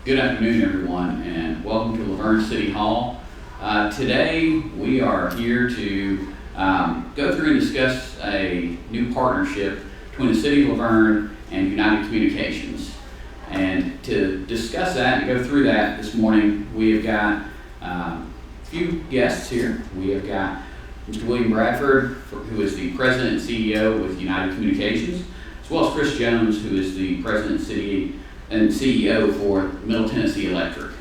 Good afternoon, everyone, and welcome to Laverne City Hall. Today, we are here to go through and discuss a new partnership between the City of Laverne and United Communications. And to discuss that and go through that this morning, we have got a few guests here. We have got Mr. William Bradford, who is the President and CEO with United Communications, as well as Chris Jones, who is the President and CEO for Middle Tennessee Electric.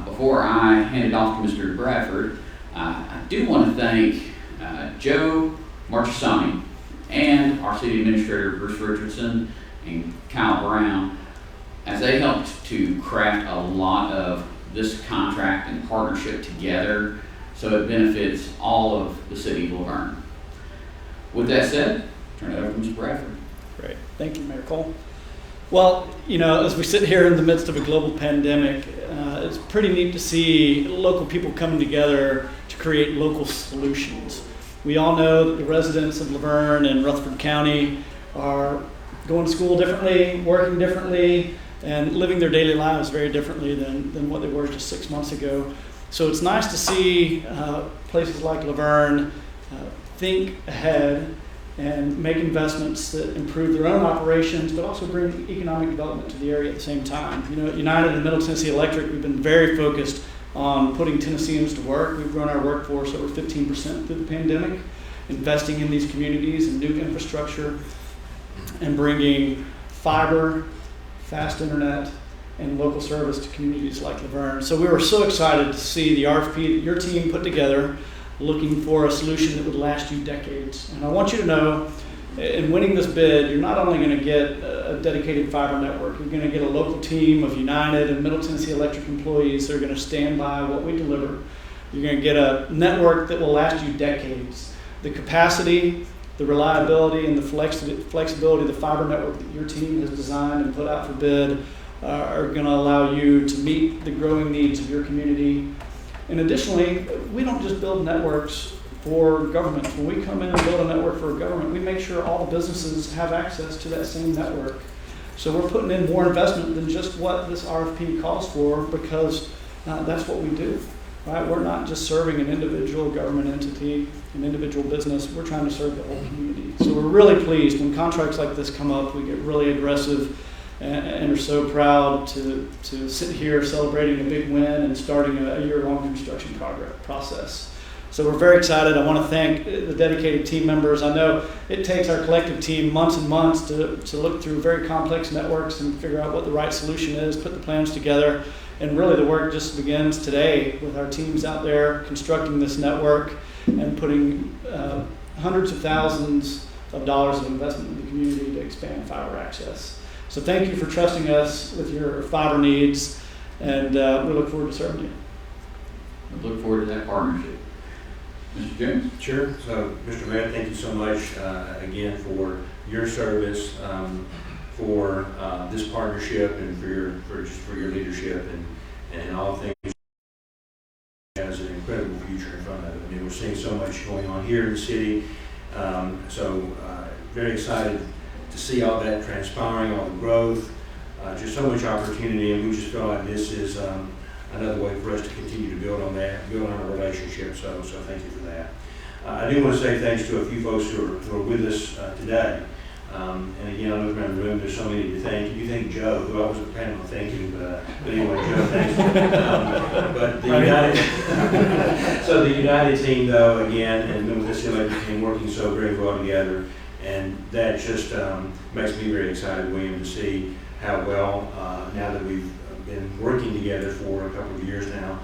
Before I hand it off to Mr. Bradford, I do want to thank Joe Marchesani and our City Administrator Bruce Richardson and Kyle Brown, as they helped to craft a lot of this contract and partnership together so it benefits all of the City of Laverne. With that said, turn it over to Mr. Bradford. Great. Thank you, Mayor Cole. Well, as we sit here in the midst of a global pandemic, it's pretty neat to see local people coming together to create local solutions. We all know that the residents of Laverne and Rutherford County are going to school differently, working differently, and living their daily lives very differently than what they were just 6 months ago. So it's nice to see places like Laverne think ahead and make investments that improve their own operations, but also bring economic development to the area at the same time. At United and Middle Tennessee Electric, we've been very focused on putting Tennesseans to work. We've grown our workforce over 15% through the pandemic, investing in these communities and new infrastructure, and bringing fiber, fast internet, and local service to communities like Laverne. So we were so excited to see the RFP that your team put together, looking for a solution that would last you decades. And I want you to know, in winning this bid, you're not only going to get a dedicated fiber network, you're going to get a local team of United and Middle Tennessee Electric employees that are going to stand by what we deliver. You're going to get a network that will last you decades. The capacity, the reliability, and the flexibility of the fiber network that your team has designed and put out for bid are going to allow you to meet the growing needs of your community. And additionally, we don't just build networks for government. When we come in and build a network for a government, we make sure all the businesses have access to that same network. So we're putting in more investment than just what this RFP calls for, because that's what we do. Right? We're not just serving an individual government entity, an individual business. We're trying to serve the whole community. So we're really pleased when contracts like this come up. We get really aggressive and are so proud to sit here celebrating a big win and starting a year-long construction process. So we're very excited. I want to thank the dedicated team members. I know it takes our collective team months and months to look through very complex networks and figure out what the right solution is, put the plans together, and really the work just begins today with our teams out there constructing this network and putting hundreds of thousands of dollars of investment in the community to expand fiber access. So thank you for trusting us with your fiber needs, and we look forward to serving you. I look forward to that partnership. Mr. Jones? Sure. So, Mr. Mayor, thank you so much again for your service, for this partnership, and for your leadership and all things. Has an incredible future in front of it. I mean, we're seeing so much going on here in the city. Very excited to see all that transpiring, all the growth, just so much opportunity, and we just feel like this is another way for us to continue to build on our relationship. So thank you for that. I do want to say thanks to a few folks who are with us today. And again, I look around the room, there's so many to thank. You thank Joe, who I wasn't planning on thanking, but anyway, Joe, thanks. But the United, so the United team, though, again, and this electric team working so very well together, and that just makes me very excited, William, to see how well, now that we've been working together for a couple of years now,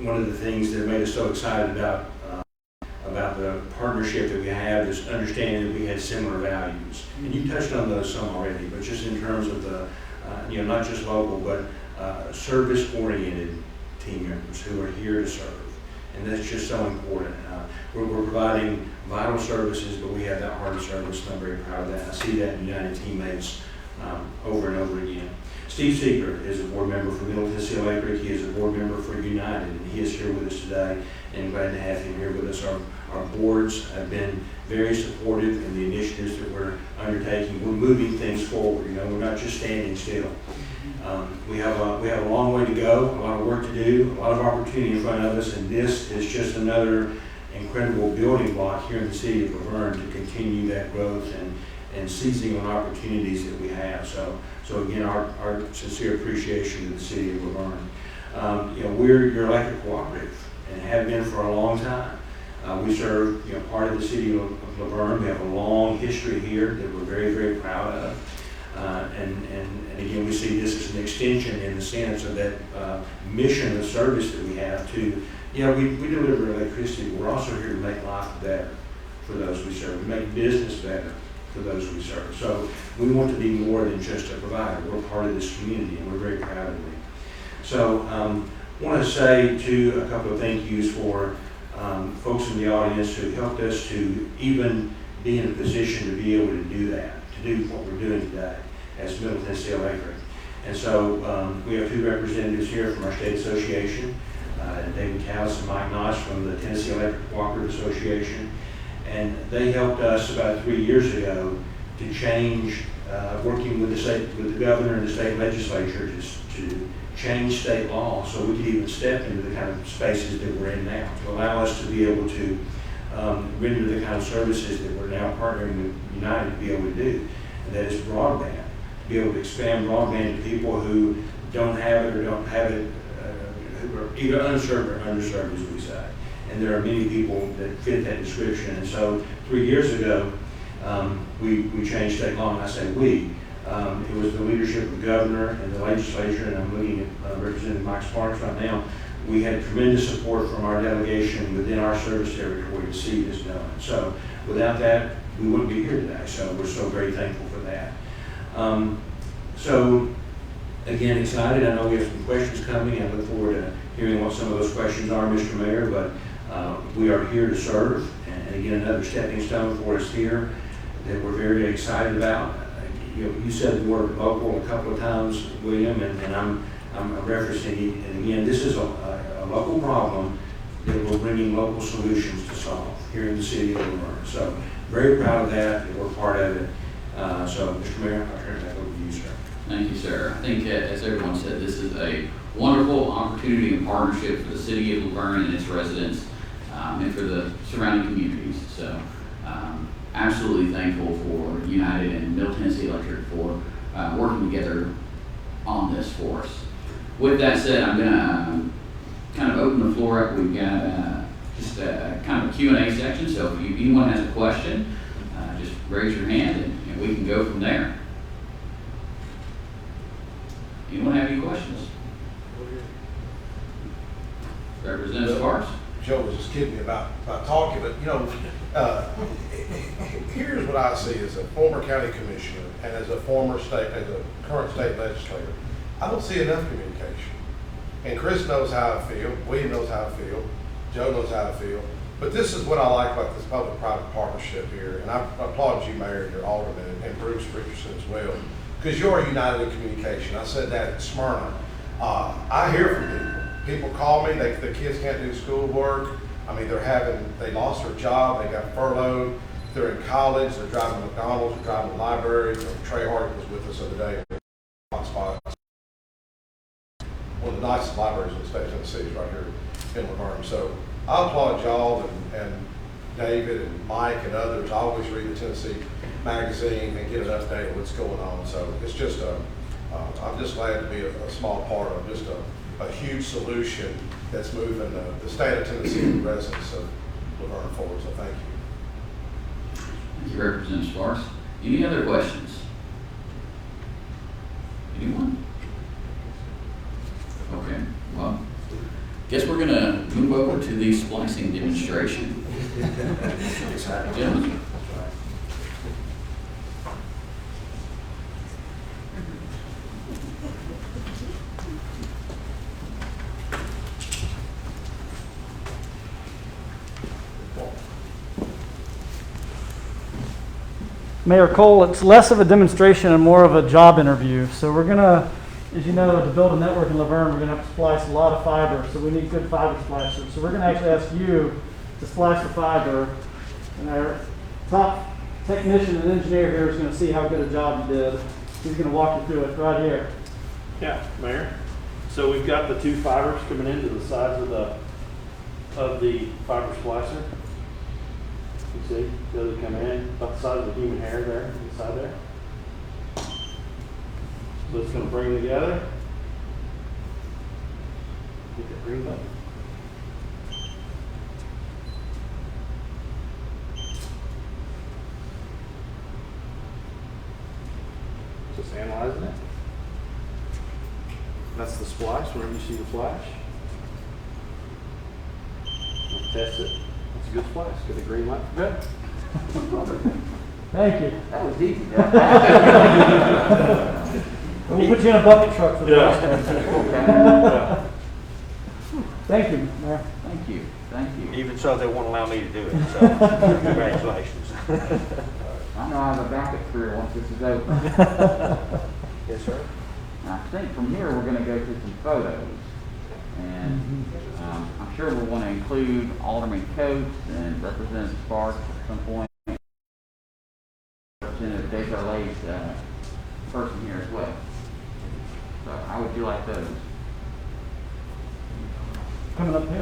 one of the things that made us so excited about the partnership that we have is understanding that we had similar values. And you touched on those some already, but just in terms of the, not just local, but service-oriented team members who are here to serve. And that's just so important. We're providing vital services, but we have that heart of service, and I'm very proud of that. I see that in United teammates over and over again. Steve Seeger is a board member for Middle Tennessee Electric. He is a board member for United, and he is here with us today, and glad to have him here with us. Our boards have been very supportive in the initiatives that we're undertaking. We're moving things forward. You know, we're not just standing still. We have a long way to go, a lot of work to do, a lot of opportunity in front of us, and this is just another incredible building block here in the city of Laverne to continue that growth and seizing on opportunities that we have. So again, our sincere appreciation to the city of Laverne. You know, we're your electric cooperative and have been for a long time. We serve, you know, part of the city of Laverne. We have a long history here that we're very, very proud of. And again, we see this as an extension in the sense of that mission of service that we have to, you know, we deliver electricity, but we're also here to make life better for those we serve, to make business better for those we serve. So we want to be more than just a provider. We're part of this community, and we're very proud of it. So I want to say a couple of thank yous for folks in the audience who helped us to even be in a position to be able to do that, to do what we're doing today as Middle Tennessee Electric. And so we have two representatives here from our state association, David Callis and Mike Notch from the Tennessee Electric Cooperative Association. And they helped us about 3 years ago to change, working with the governor and the state legislature to change state law so we could even step into the kind of spaces that we're in now, to allow us to be able to render the kind of services that we're now partnering with United to be able to do. And that is broadband, to be able to expand broadband to people who don't have it or don't have it, who are either unserved or underserved, as we say. And there are many people that fit that description. And so 3 years ago, we changed state law, and I say we. It was the leadership of the governor and the legislature, and I'm looking at Representative Mike Sparks right now. We had tremendous support from our delegation within our service territory to see this done. So without that, we wouldn't be here today. So we're so very thankful for that. So again, excited. I know we have some questions coming. I look forward to hearing what some of those questions are, Mr. Mayor, but we are here to serve. And again, another stepping stone for us here that we're very excited about. You know, you said the word local a couple of times, William, and I'm referencing it. And again, this is a local problem that we're bringing local solutions to solve here in the city of Laverne. So very proud of that we're part of it. So, Mr. Mayor, I'll turn it back over to you, sir. Thank you, sir. I think, as everyone said, this is a wonderful opportunity and partnership for the city of Laverne and its residents, and for the surrounding communities. So, absolutely thankful for United and Middle Tennessee Electric for working together on this for us. With that said, I'm going to kind of open the floor up. We've got just a kind of a Q&A section, so if anyone has a question, just raise your hand and we can go from there. Anyone have any questions? Representative Sparks? Joe was just kidding me about talking, but you know, here's what I see as a former county commissioner and as a current state legislator. I don't see enough communication. And Chris knows how I feel, William knows how I feel, Joe knows how I feel. But this is what I like about this public-private partnership here, and I applaud you, Mayor, and your alderman, and Bruce Richardson as well, because you're united in communication. I said that at Smyrna. I hear from people. People call me, the kids can't do schoolwork. I mean, they lost their job, they got furloughed, they're in college, they're driving McDonald's, they're driving the library. Trey Hart was with us the other day. One of the nicest libraries in the state of Tennessee is right here in Laverne. So I applaud y'all and David and Mike and others. I always read the Tennessee Magazine and get an update on what's going on. So it's just I'm just glad to be a small part of just a huge solution that's moving the state of Tennessee and the residents of Laverne forward. So thank you. Thank you, Representative Sparks. Any other questions? Anyone? Okay, well, guess we're gonna move over to the splicing demonstration. Gentlemen. Mayor Cole, it's less of a demonstration and more of a job interview. So we're gonna, as you know, to build a network in Laverne, we're gonna have to splice a lot of fiber. So we need good fiber splicers. So we're gonna actually ask you to splice the fiber, and our top technician and engineer here is gonna see how good a job you did. He's gonna walk you through it right here. Yeah, Mayor. So we've got the two fibers coming into the sides of the fiber splicer. You see, the other come in about the size of the human hair there, inside there. So it's going to bring them together. Hit that green button. Just analyzing it. That's the splice, wherever you see the flash. Test it. That's a good splice. Get the green light. Good. Thank you. That was easy. We'll put you in a bucket truck for the Yeah. rest of it. Okay. Thank you, Mayor. Thank you, thank you. Even so, they won't allow me to do it, so congratulations. I know I have a backup career once this is over. Yes, sir. I think from here, we're gonna go to some photos. And I'm sure we'll want to include Alderman Coates and Representative Sparks at some point. Representative Desjardins, person here as well. So how would you like those? Coming up here.